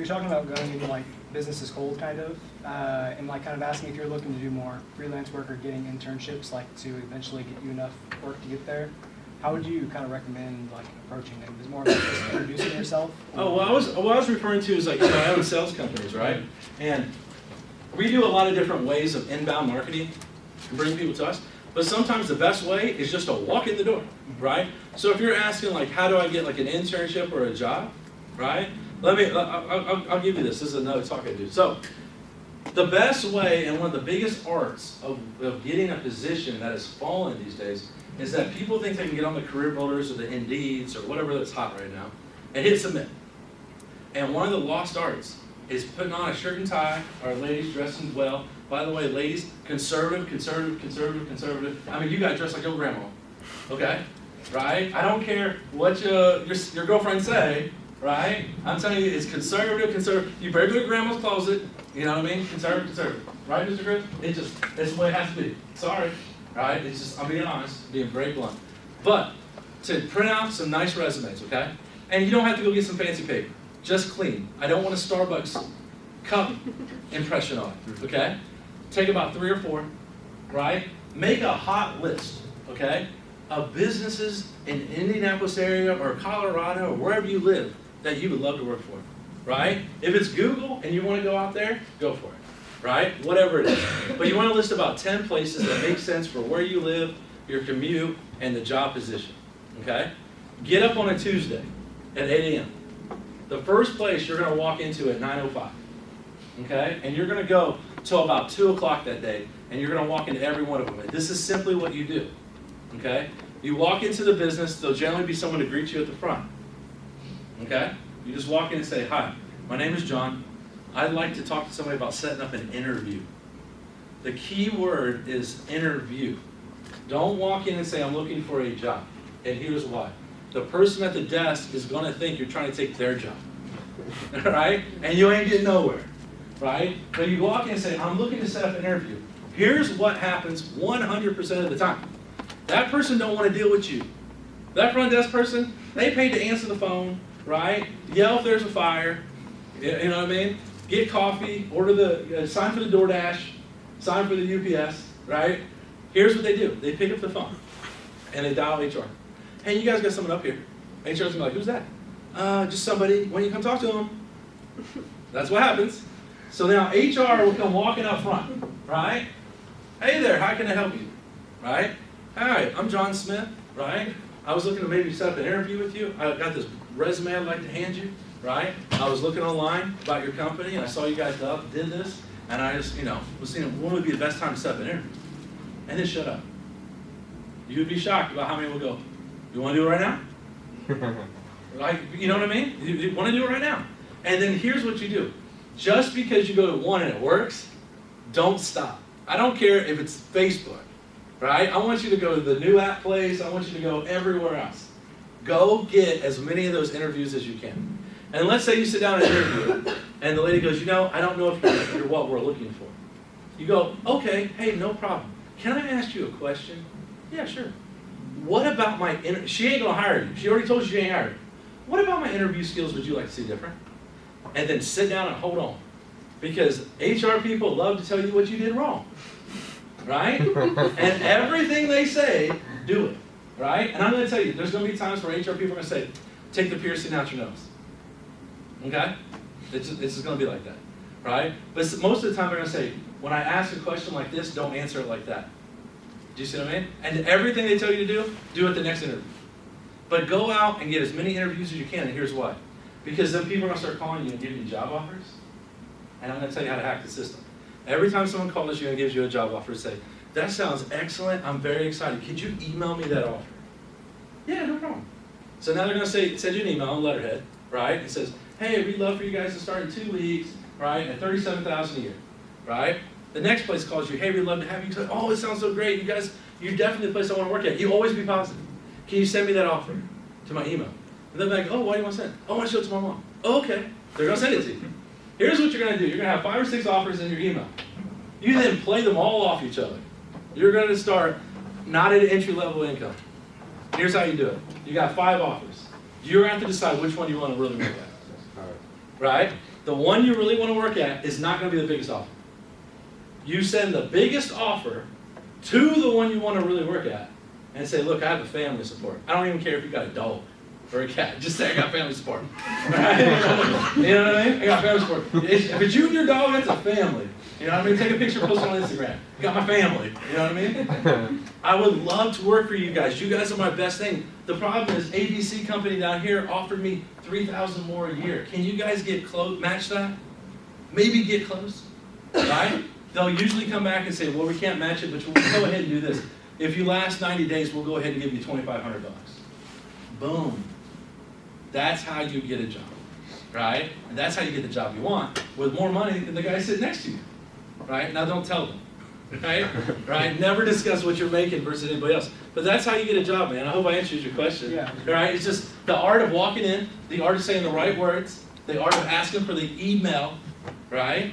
you're talking about going into like businesses cold kind of, and like kind of asking if you're looking to do more freelance work or getting internships like to eventually get you enough work to get there. How would you kind of recommend like approaching them? Is it more about just introducing yourself? Oh, what I was referring to is like, I own sales companies, right? And we do a lot of different ways of inbound marketing to bring people to us. But sometimes the best way is just to walk in the door, right? So if you're asking like, how do I get like an internship or a job, right? I'll give you this. This is another talk I do. So the best way and one of the biggest arts of getting a position that has fallen these days is that people think they can get on the career builders or the Indeeds or whatever that's hot right now and hit submit. And one of the lost arts is putting on a shirt and tie, or ladies dressing well. By the way, ladies, conservative. I mean, you got to dress like your grandma, okay? Right? I don't care what your girlfriend say, right? I'm telling you, it's conservative. You better go to grandma's closet, you know what I mean? Conservative. Right, Mr. Chris? It's the way it has to be. Sorry, right? It's just, I'm being honest, being very blunt. But to print out some nice resumes, okay? And you don't have to go get some fancy paper. Just clean. I don't want a Starbucks cup impression on it, okay? Take about 3 or 4, right? Make a hot list, okay, of businesses in Indianapolis area or Colorado or wherever you live that you would love to work for, right? If it's Google and you want to go out there, go for it, right? Whatever it is. But you want to list about 10 places that make sense for where you live, your commute, and the job position, okay? Get up on a Tuesday at 8 a.m. The first place you're going to walk into at 9:05, okay? And you're going to go till about 2 o'clock that day, and you're going to walk into every one of them. And this is simply what you do, okay? You walk into the business, there'll generally be someone to greet you at the front, okay? You just walk in and say, hi, my name is John. I'd like to talk to somebody about setting up an interview. The key word is interview. Don't walk in and say, I'm looking for a job, and here's why. The person at the desk is going to think you're trying to take their job, right? And you ain't getting nowhere, right? But you walk in and say, I'm looking to set up an interview. Here's what happens 100% of the time. That person don't want to deal with you. That front desk person, they paid to answer the phone, right? Yell if there's a fire, you know what I mean? Get coffee, order sign for the DoorDash, sign for the UPS, right? Here's what they do. They pick up the phone and they dial HR. Hey, you guys got someone up here. HR's gonna be like, who's that? Just somebody. When you come talk to them, that's what happens. So now HR will come walking up front, right? Hey there, how can I help you? Right? Hi, I'm John Smith, right? I was looking to maybe set up an interview with you. I got this resume I'd like to hand you, right? I was looking online about your company, and I saw you guys did this, and I just, was thinking, when would be the best time to set up an interview? And then shut up. You would be shocked about how many will go, you want to do it right now? Like, you know what I mean? You want to do it right now. And then here's what you do. Just because you go to one and it works, don't stop. I don't care if it's Facebook, right? I want you to go to the new app place. I want you to go everywhere else. Go get as many of those interviews as you can. And let's say you sit down and interview, and the lady goes, I don't know if you're what we're looking for. You go, okay, hey, no problem. Can I ask you a question? Yeah, sure. What about my she ain't gonna hire you. She already told you she ain't hired. What about my interview skills would you like to see different? And then sit down and hold on. Because HR people love to tell you what you did wrong. Right? And everything they say, do it. Right? And I'm gonna tell you, there's gonna be times where HR people are gonna say, take the piercing out your nose. Okay? It's just gonna be like that. Right? But most of the time they're gonna say, when I ask a question like this, don't answer it like that. Do you see what I mean? And everything they tell you to do at the next interview. But go out and get as many interviews as you can, and here's why. Because then people are going to start calling you and giving you job offers. And I'm going to tell you how to hack the system. Every time someone calls you and gives you a job offer, say, that sounds excellent, I'm very excited. Could you email me that offer? Yeah, no problem. So now they're going to send you an email on letterhead, right? It says, hey, we'd love for you guys to start in 2 weeks, right, at $37,000 a year, right? The next place calls you, hey, we'd love to have you. Oh, it sounds so great. You guys, you're definitely the place I want to work at. You always be positive. Can you send me that offer to my email? And they're like, oh, why do you want to send it? Oh, I want to show it to my mom. Oh, okay. They're going to send it to you. Here's what you're going to do. You're going to have 5 or 6 offers in your email. You then play them all off each other. You're going to start not at an entry-level income. Here's how you do it. You got 5 offers. You're going to have to decide which one you want to really look at. Right? the one you really want to work at is not going to be the biggest offer. You send the biggest offer to the one you want to really work at and say, look, I have a family support. I don't even care if you got a dog or a cat. Just say I got family support. Right? You know what I mean? I got family support. If it's you and your dog, that's a family. You know what I mean? Take a picture, post it on Instagram. You got my family. You know what I mean? I would love to work for you guys. You guys are my best thing. The problem is ABC company down here offered me $3,000 more a year. Can you guys get close, match that? Maybe get close, right? They'll usually come back and say, well, we can't match it, but we'll go ahead and do this. If you last 90 days, we'll go ahead and give you $2,500. Boom. That's how you get a job, right? And that's how you get the job you want, with more money than the guy sitting next to you, right? Now don't tell them, right? Right? Never discuss what you're making versus anybody else. But that's how you get a job, man. I hope I answered your question. Yeah. Right? It's just the art of walking in, the art of saying the right words, the art of asking for the email, right?